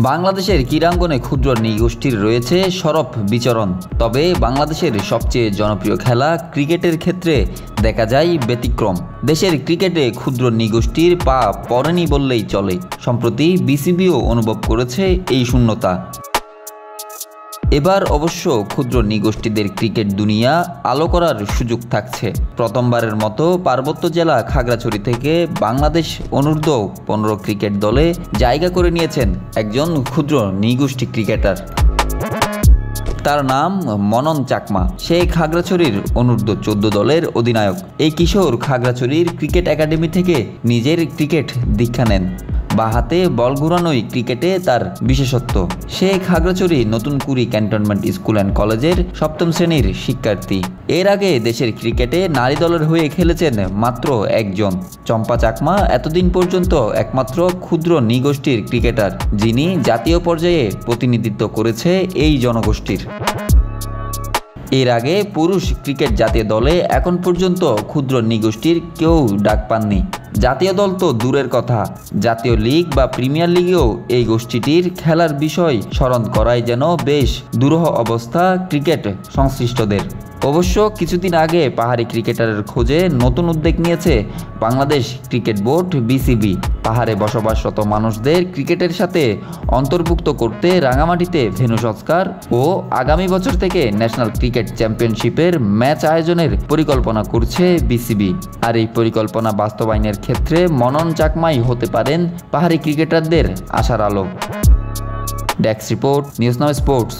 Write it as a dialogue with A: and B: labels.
A: বাংলাদেশের ক্রীড়াঙ্গনে ক্ষুদ্র নৃগোষ্ঠীর রয়েছে সরব বিচরণ। তবে বাংলাদেশের সবচেয়ে জনপ্রিয় খেলা ক্রিকেটের ক্ষেত্রে দেখা যায় ব্যতিক্রম। দেশের ক্রিকেটে ক্ষুদ্র নৃগোষ্ঠীর পা পড়েনি বললেই চলে। সম্প্রতি বিসিবিও অনুভব করেছে এই শূন্যতা। এবার অবশ্য ক্ষুদ্র নৃগোষ্ঠীদের ক্রিকেট দুনিয়া আলো করার সুযোগ থাকছে। প্রথমবারের মতো পার্বত্য জেলা খাগড়াছড়ি থেকে বাংলাদেশ অনূর্ধ্ব 15 ক্রিকেট দলে জায়গা করে নিয়েছেন একজন ক্ষুদ্র নৃগোষ্ঠী ক্রিকেটার। তার নাম মনন চাকমা। সে খাগড়াছড়ির অনূর্ধ্ব 14 দলের অধিনায়ক। এই কিশোর খাগড়াছড়ির ক্রিকেট একাডেমি থেকে নিজের ক্রিকেট দীক্ষা নেন। বাঁহাতে বল ঘুরানোই ক্রিকেটে তার বিশেষত্ব। সে Khagrachari Notunkuri cantonment school and কলেজের 7ম শ্রেণীর শিক্ষার্থী। এর আগে দেশের ক্রিকেটে নারী দলের হয়ে খেলেছেন মাত্র একজন। চম্পা চাকমা এতদিন পর্যন্ত একমাত্র ক্ষুদ্র নৃগোষ্ঠীর ক্রিকেটার যিনি জাতীয় পর্যায়ে প্রতিনিধিত্ব করেছে এই জনগোষ্ঠীর। এর আগে পুরুষ ক্রিকেট জাতীয় দলে এখন পর্যন্ত ক্ষুদ্র নৃগোষ্ঠীর কেউ ডাক পাননি। জাতীয় দল তো দূরের কথা, জাতীয় লিগ বা প্রিমিয়ার লিগেও এই গোষ্ঠীটির খেলার বিষয় স্মরণ করাই যেন বেশ দুরূহ অবস্থা ক্রিকেট সংশ্লিষ্টদের। অবশ্য কিছুদিন আগে পাহাড়ি ক্রিকেটারের খোঁজে নতুন উদ্যোগ নিয়েছে বাংলাদেশ ক্রিকেট বোর্ড বিসিবি। পাহাড়ে বসবাসরত মানুষদের ক্রিকেটের সাথে অন্তর্ভুক্ত করতে রাঙামাটিতে ভেন্যু সংস্কার ও আগামী বছর থেকে ন্যাশনাল ক্রিকেট চ্যাম্পিয়নশিপের ম্যাচ আয়োজনের পরিকল্পনা করছে বিসিবি। আর এই পরিকল্পনা বাস্তবায়নের ক্ষেত্রে মনন চাকমাই হতে পারেন পাহাড়ি ক্রিকেটারদের আশার আলো। Desk report, news now sports.